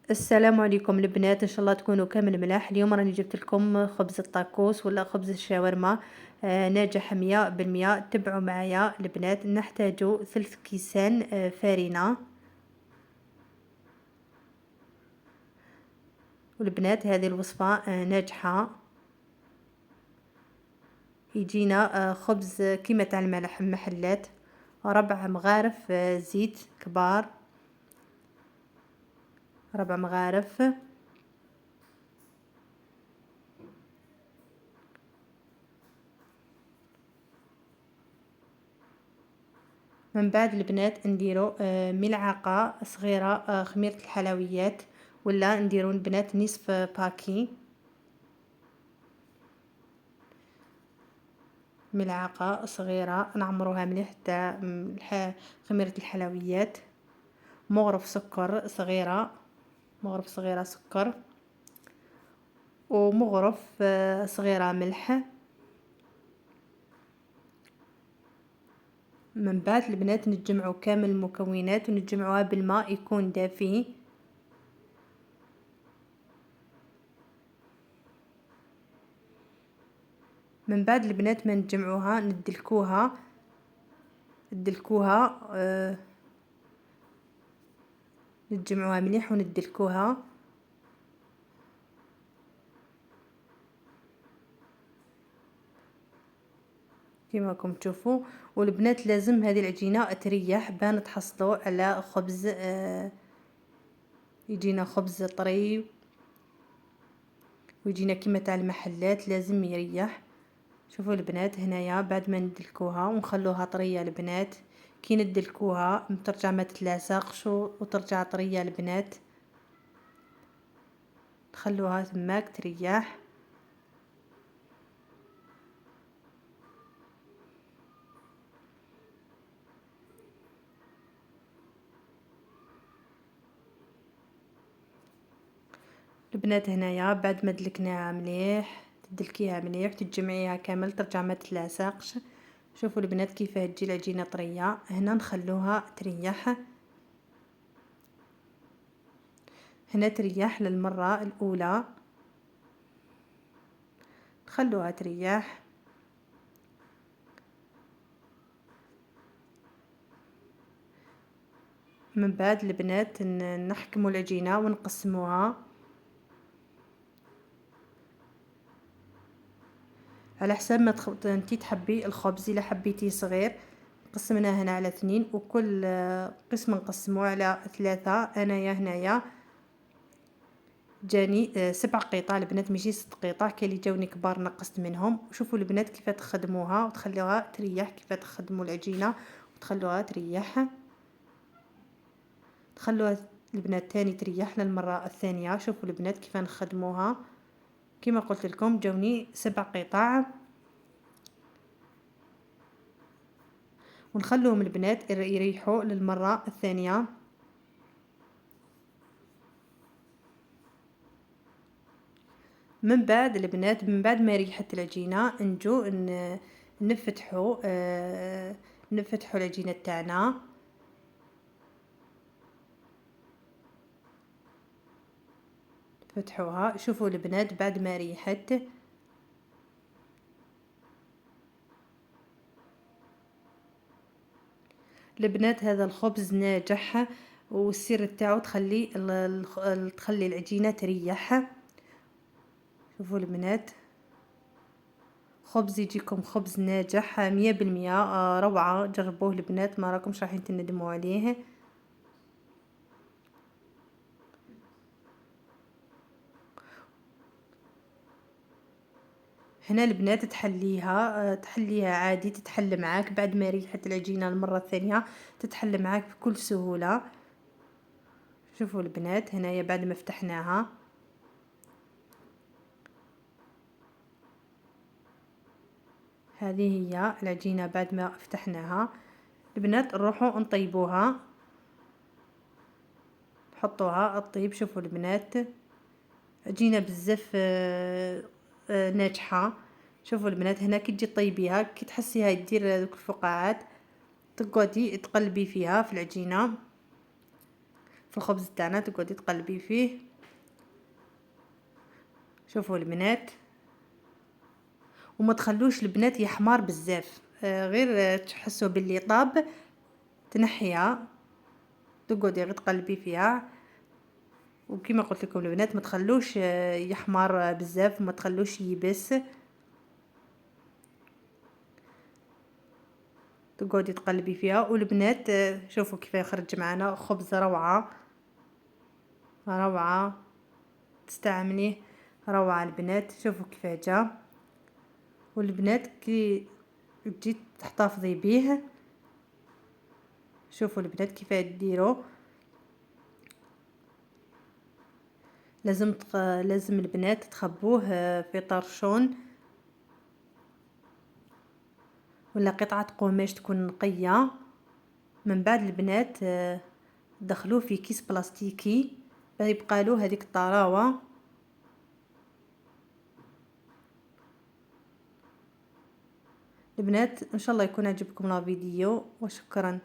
السلام عليكم البنات، ان شاء الله تكونوا كامل ملاح. اليوم راني جبت لكم خبز الطاكوس ولا خبز الشاورما. ناجح 100%. تبعوا معايا البنات. نحتاج 3 كيسان فرينة. والبنات هذه الوصفة ناجحة. يجينا خبز كيما تاع المحلات. 4 مغارف زيت كبار. 4 مغارف. من بعد البنات نديرو ملعقة صغيرة خميرة الحلويات، ولا نديرو البنات نصف باكي. ملعقة صغيرة نعمروها مليح تاع خميرة الحلويات. مغرف سكر صغيرة، مغرف صغيرة سكر، ومغرف صغيرة ملح. من بعد البنات نتجمعوا كامل المكونات ونتجمعوها بالماء يكون دافي. من بعد البنات ما نتجمعوها ندلكوها نتجمعوها مليح وندلكوها. كما راكم تشوفوا. والبنات لازم هذه العجينه تريح بان تحصلوا على خبز يجينا خبز طري ويجينا كيما تاع المحلات. لازم يريح. شوفوا البنات هنايا بعد ما ندلكوها ونخلوها طريه البنات. كي ندلكوها ترجع ما تتلاصقش وترجع طريه البنات. تخلوها تماك تريح. البنات هنايا بعد ما دلكناها مليح تدلكيها مليح تجمعيها كامل ترجع ما تتلاصقش. شوفوا البنات كيفاه تجي العجينه طريه. هنا نخلوها تريح. هنا تريح للمره الاولى. خلوها تريح. من بعد البنات نحكموا العجينه ونقسموها على حساب ما انتي تحبي الخبز. الا حبيتيه صغير قسمناه هنا على 2 وكل قسم نقسموه على 3. انايا هنايا جاني 7 قطع البنات ماشي 6 قطع. كاين اللي جاوني كبار نقصت منهم. شوفوا البنات كيف تخدموها وتخلوها تريح. كيف تخدموا العجينه وتخلوها تريح. تخلوها البنات تاني تريح للمره الثانيه. شوفوا البنات كيف نخدموها. كما قلت لكم جاوني 7 قطع ونخلوهم البنات يريحوا للمره الثانيه. من بعد البنات من بعد ما ريحت العجينه نجو نفتحوا نفتحوا العجينه تاعنا. فتحوها. شوفوا البنات بعد ما ريحت البنات هذا الخبز ناجح. والسر تاعو تخلي العجينه تريح. شوفوا البنات خبز يجيكم خبز ناجح 100%. روعه. جربوه البنات ما راكمش رايحين تندموا عليه. هنا البنات تحليها عادي تتحل معاك بعد ما ريحت العجينه المره الثانيه تتحل معاك بكل سهوله. شوفوا البنات هنايا بعد ما فتحناها هذه هي العجينه بعد ما فتحناها. البنات نروحوا نطيبوها نحطوها الطيب. شوفوا البنات عجينه بزاف ناجحه. شوفوا البنات هنا كي تجي طيبيها كي تحسيها يدير دوك الفقاعات تقعدي تقلبي فيها في العجينه في الخبز تاعنا، تقعدي تقلبي فيه. شوفوا البنات، وما تخلوش البنات يحمر بزاف، غير تحسوا باللي طاب تنحيها، تقعدي غير تقلبي فيها. وكما قلت لكم البنات ما تخلوش يحمر بزاف وما تخلوش يبس، تقعدي تقلبي فيها. والبنات شوفوا كيف يخرج معنا خبز روعة روعة، تستعمليه روعة البنات. شوفوا كيف جا. والبنات كي تجي تحتفظي بيه، شوفوا البنات كيف ديروا. لازم البنات تخبوه في طرشون ولا قطعة قماش تكون نقية. من بعد البنات دخلوه في كيس بلاستيكي يبقى له هذيك الطراوة. البنات ان شاء الله يكون عجبكم الفيديو، وشكرا.